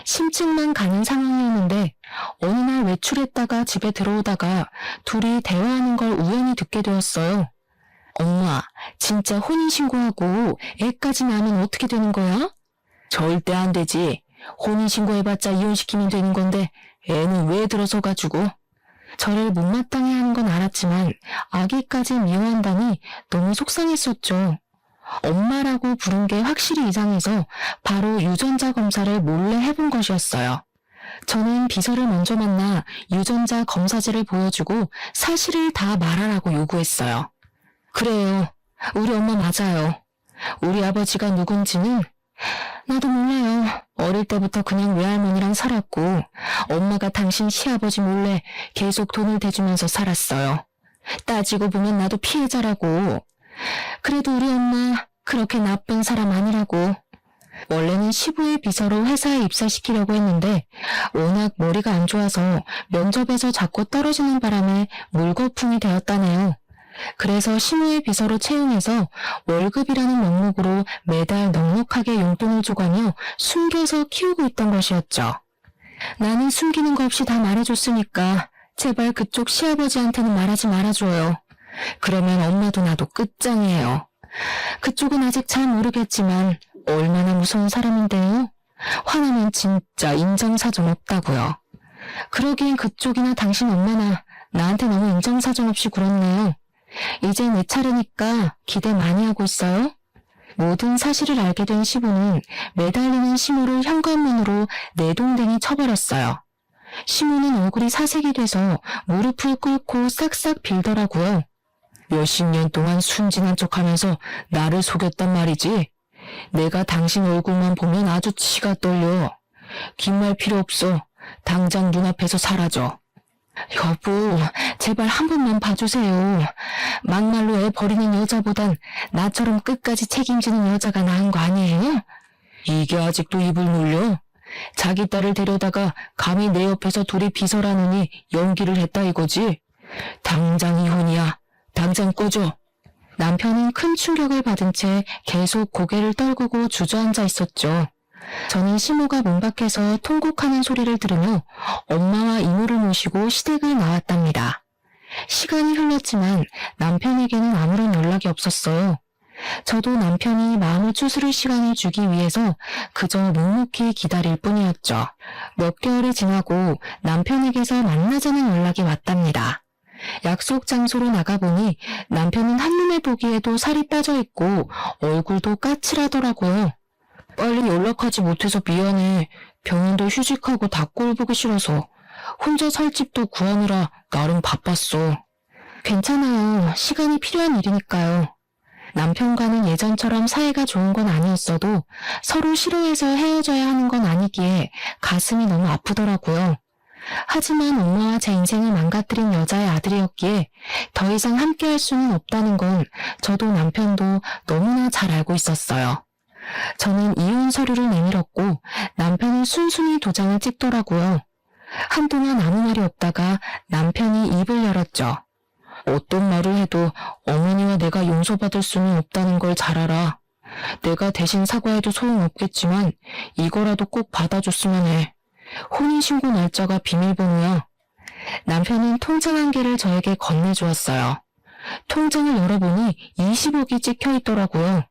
심증만 가는 상황이었는데 어느 날 외출했다가 집에 들어오다가 둘이 대화하는 걸 우연히 듣게 되었어요. 엄마, 진짜 혼인신고하고 애까지 낳으면 어떻게 되는 거야? 절대 안 되지. 혼인신고해봤자 이혼시키면 되는 건데 애는 왜 들어서가지고. 저를 못마땅해 하는 건 알았지만 아기까지 미워한다니 너무 속상했었죠. 엄마라고 부른 게 확실히 이상해서 바로 유전자 검사를 몰래 해본 것이었어요. 저는 비서를 먼저 만나 유전자 검사지를 보여주고 사실을 다 말하라고 요구했어요. 그래요. 우리 엄마 맞아요. 우리 아버지가 누군지는 나도 몰라요. 어릴 때부터 그냥 외할머니랑 살았고 엄마가 당신 시아버지 몰래 계속 돈을 대주면서 살았어요. 따지고 보면 나도 피해자라고. 그래도 우리 엄마 그렇게 나쁜 사람 아니라고. 원래는 시부의 비서로 회사에 입사시키려고 했는데 워낙 머리가 안 좋아서 면접에서 자꾸 떨어지는 바람에 물거품이 되었다네요. 그래서 시무의 비서로 채용해서 월급이라는 명목으로 매달 넉넉하게 용돈을 줘가며 숨겨서 키우고 있던 것이었죠. 나는 숨기는 거 없이 다 말해줬으니까 제발 그쪽 시아버지한테는 말하지 말아줘요. 그러면 엄마도 나도 끝장이에요. 그쪽은 아직 잘 모르겠지만 얼마나 무서운 사람인데요. 화나면 진짜 인정사정 없다고요. 그러기엔 그쪽이나 당신 엄마나 나한테 너무 인정사정 없이 굴었네요. 이제 내 차례니까 기대 많이 하고 있어요. 모든 사실을 알게 된 시부는 매달리는 시모를 현관문으로 내동댕이 쳐버렸어요. 시모는 얼굴이 사색이 돼서 무릎을 꿇고 싹싹 빌더라고요. 몇십 년 동안 순진한 척하면서 나를 속였단 말이지. 내가 당신 얼굴만 보면 아주 치가 떨려. 긴 말 필요 없어. 당장 눈앞에서 사라져. 여보, 제발 한 번만 봐주세요. 막말로 애 버리는 여자보단 나처럼 끝까지 책임지는 여자가 나은 거 아니에요? 이게 아직도 입을 놀려? 자기 딸을 데려다가 감히 내 옆에서 둘이 비서라느니 연기를 했다 이거지? 당장 이혼이야. 당장 꺼져. 남편은 큰 충격을 받은 채 계속 고개를 떨구고 주저앉아 있었죠. 저는 시모가 문 밖에서 통곡하는 소리를 들으며 엄마와 이모를 모시고 시댁을 나왔답니다. 시간이 흘렀지만 남편에게는 아무런 연락이 없었어요. 저도 남편이 마음을 추스를 시간을 주기 위해서 그저 묵묵히 기다릴 뿐이었죠. 몇 개월이 지나고 남편에게서 만나자는 연락이 왔답니다. 약속 장소로 나가보니 남편은 한눈에 보기에도 살이 빠져있고 얼굴도 까칠하더라고요. 빨리 연락하지 못해서 미안해. 병원도 휴직하고 다 꼴 보기 싫어서. 혼자 살 집도 구하느라 나름 바빴어. 괜찮아요. 시간이 필요한 일이니까요. 남편과는 예전처럼 사이가 좋은 건 아니었어도 서로 싫어해서 헤어져야 하는 건 아니기에 가슴이 너무 아프더라고요. 하지만 엄마와 제 인생을 망가뜨린 여자의 아들이었기에 더 이상 함께할 수는 없다는 건 저도 남편도 너무나 잘 알고 있었어요. 저는 이혼 서류를 내밀었고 남편은 순순히 도장을 찍더라고요. 한동안 아무 말이 없다가 남편이 입을 열었죠. 어떤 말을 해도 어머니와 내가 용서받을 수는 없다는 걸 잘 알아. 내가 대신 사과해도 소용없겠지만 이거라도 꼭 받아줬으면 해. 혼인신고 날짜가 비밀번호야. 남편은 통장 한 개를 저에게 건네주었어요. 통장을 열어보니 20억이 찍혀있더라고요.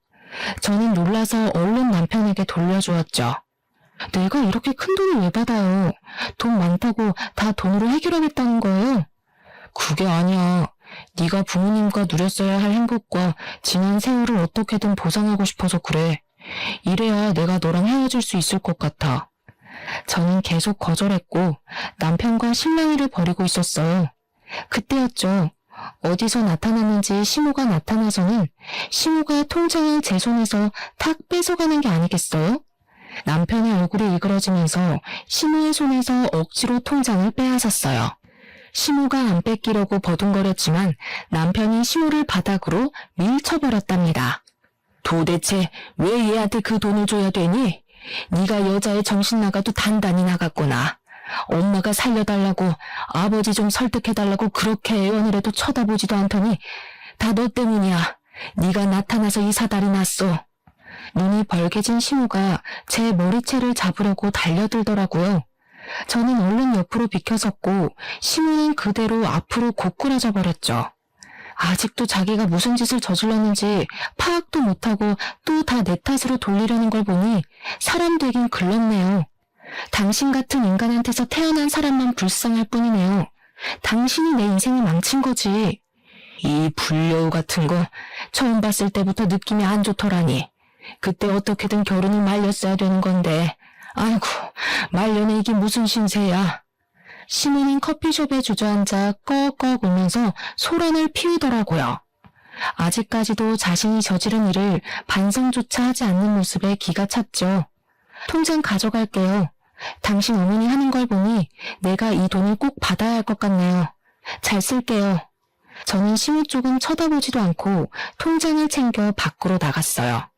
저는 놀라서 얼른 남편에게 돌려주었죠. 내가 이렇게 큰 돈을 왜 받아요? 돈 많다고 다 돈으로 해결하겠다는 거예요? 그게 아니야. 네가 부모님과 누렸어야 할 행복과 지난 세월을 어떻게든 보상하고 싶어서 그래. 이래야 내가 너랑 헤어질 수 있을 것 같아. 저는 계속 거절했고 남편과 실랑이를 벌이고 있었어요. 그때였죠. 어디서 나타났는지 시모가 나타나서는 시모가 통장을 제 손에서 탁 뺏어가는 게 아니겠어요? 남편의 얼굴이 일그러지면서 시모의 손에서 억지로 통장을 빼앗았어요. 시모가 안 뺏기려고 버둥거렸지만 남편이 시모를 바닥으로 밀쳐버렸답니다. 도대체 왜 얘한테 그 돈을 줘야 되니? 네가 여자의 정신 나가도 단단히 나갔구나. 엄마가 살려달라고 아버지 좀 설득해달라고 그렇게 애원을 해도 쳐다보지도 않더니 다 너 때문이야. 네가 나타나서 이 사달이 났어. 눈이 벌개진 시모가 제 머리채를 잡으려고 달려들더라고요. 저는 얼른 옆으로 비켜섰고 시모는 그대로 앞으로 고꾸라져 버렸죠. 아직도 자기가 무슨 짓을 저질렀는지 파악도 못하고 또 다 내 탓으로 돌리려는 걸 보니 사람 되긴 글렀네요. 당신 같은 인간한테서 태어난 사람만 불쌍할 뿐이네요. 당신이 내 인생을 망친 거지. 이 불려우 같은 거 처음 봤을 때부터 느낌이 안 좋더라니. 그때 어떻게든 결혼을 말렸어야 되는 건데 아이고 말년에 이게 무슨 신세야. 시모는 커피숍에 주저앉아 꺽꺽 울면서 소란을 피우더라고요. 아직까지도 자신이 저지른 일을 반성조차 하지 않는 모습에 기가 찼죠. 통장 가져갈게요. 당신 어머니 하는 걸 보니 내가 이 돈을 꼭 받아야 할 것 같네요. 잘 쓸게요. 저는 시모 쪽은 쳐다보지도 않고 통장을 챙겨 밖으로 나갔어요.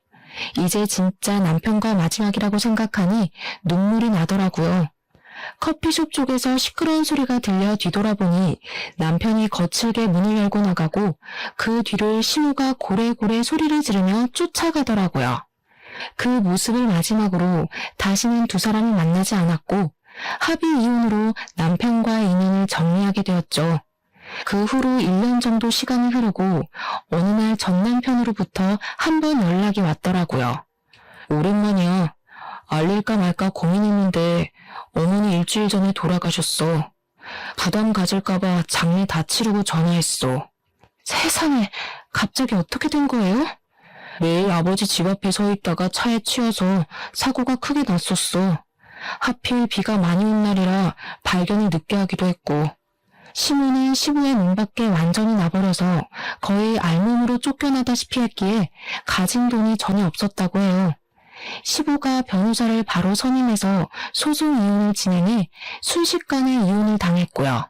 이제 진짜 남편과 마지막이라고 생각하니 눈물이 나더라고요. 커피숍 쪽에서 시끄러운 소리가 들려 뒤돌아보니 남편이 거칠게 문을 열고 나가고 그 뒤를 시모가 고래고래 소리를 지르며 쫓아가더라고요. 그 모습을 마지막으로 다시는 두 사람이 만나지 않았고 합의 이혼으로 남편과의 인연을 정리하게 되었죠. 그 후로 1년 정도 시간이 흐르고 어느 날 전 남편으로부터 한 번 연락이 왔더라고요. 오랜만이야. 알릴까 말까 고민했는데 어머니 일주일 전에 돌아가셨어. 부담 가질까봐 장례 다 치르고 전화했어. 세상에, 갑자기 어떻게 된 거예요? 매일 아버지 집 앞에 서 있다가 차에 치여서 사고가 크게 났었어. 하필 비가 많이 온 날이라 발견을 늦게 하기도 했고. 시모는 시부의 눈 밖에 완전히 나버려서 거의 알몸으로 쫓겨나다시피 했기에 가진 돈이 전혀 없었다고 해요. 시부가 변호사를 바로 선임해서 소송 이혼을 진행해 순식간에 이혼을 당했고요.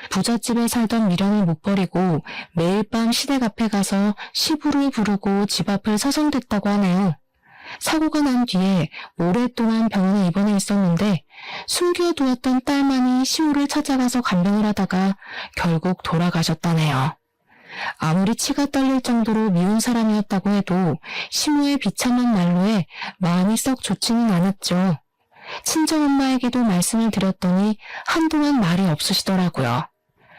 부잣집에 살던 미련을 못 버리고 매일 밤 시댁 앞에 가서 시부를 부르고 집 앞을 서성댔다고 하네요. 사고가 난 뒤에 오랫동안 병원에 입원해 있었는데 숨겨두었던 딸만이 시부를 찾아가서 간병을 하다가 결국 돌아가셨다네요. 아무리 치가 떨릴 정도로 미운 사람이었다고 해도 시모의 비참한 말로에 마음이 썩 좋지는 않았죠. 친정엄마에게도 말씀을 드렸더니 한동안 말이 없으시더라고요.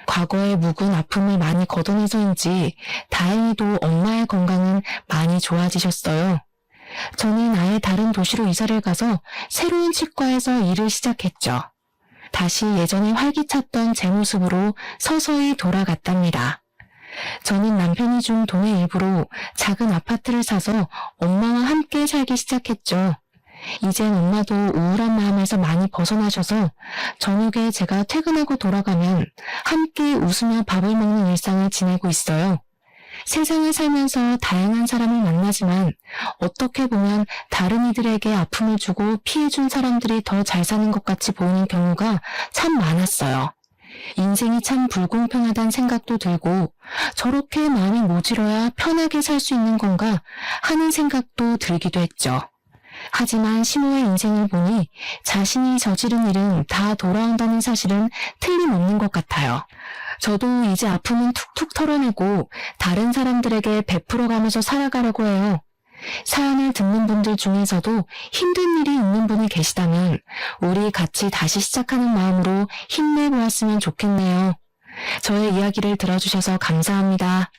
과거의 묵은 아픔을 많이 걷어내서인지 다행히도 엄마의 건강은 많이 좋아지셨어요. 저는 아예 다른 도시로 이사를 가서 새로운 치과에서 일을 시작했죠. 다시 예전에 활기찼던 제 모습으로 서서히 돌아갔답니다. 저는 남편이 준 돈의 일부로 작은 아파트를 사서 엄마와 함께 살기 시작했죠. 이젠 엄마도 우울한 마음에서 많이 벗어나셔서 저녁에 제가 퇴근하고 돌아가면 함께 웃으며 밥을 먹는 일상을 지내고 있어요. 세상을 살면서 다양한 사람을 만나지만 어떻게 보면 다른 이들에게 아픔을 주고 피해준 사람들이 더 잘 사는 것 같이 보이는 경우가 참 많았어요. 인생이 참 불공평하다는 생각도 들고 저렇게 마음이 모질어야 편하게 살 수 있는 건가 하는 생각도 들기도 했죠. 하지만 시모의 인생을 보니 자신이 저지른 일은 다 돌아온다는 사실은 틀림없는 것 같아요. 저도 이제 아픔은 툭툭 털어내고 다른 사람들에게 베풀어가면서 살아가려고 해요. 사연을 듣는 분들 중에서도 힘든 일이 있는 분이 계시다면 우리 같이 다시 시작하는 마음으로 힘내보았으면 좋겠네요. 저의 이야기를 들어주셔서 감사합니다.